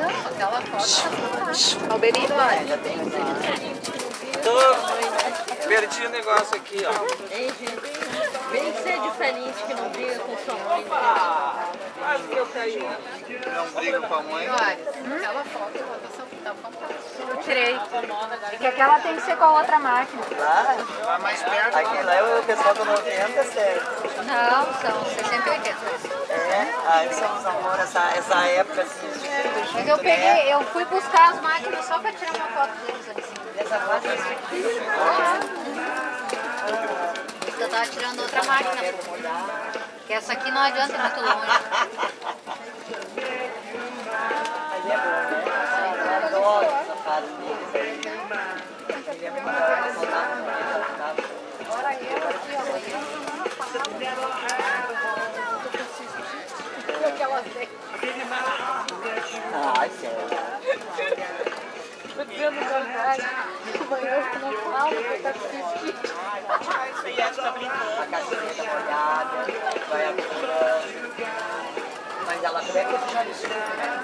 Não, aquela foto. Alberino, Perdi o negócio aqui, ó. Ei, gente, vem ser diferente que não briga com sua mãe. Quase que eu caí. Não briga com a mãe. Aquela foto tá fantástica. eu tirei. É que aquela tem que ser com a outra máquina. Claro. Vai mais perto. Aqui lá é o pessoal do 90, sério. Não, são 60 e 80. É, aí são os amores, essa época assim. Mas eu peguei, eu fui buscar as máquinas só pra tirar uma foto deles ali. Eu tava tirando outra máquina. Porque essa aqui não adianta ir muito longe. Mas é bom, né? Eu adoro essa fase deles aí. Ele é melhor, Agora eu aqui, ó. Ai, sério. Tô dizendo a verdade. Amanhã eu não falo, porque tá difícil. A casinha tá molhada, vai acumulando. Mas ela pega e já desce, né?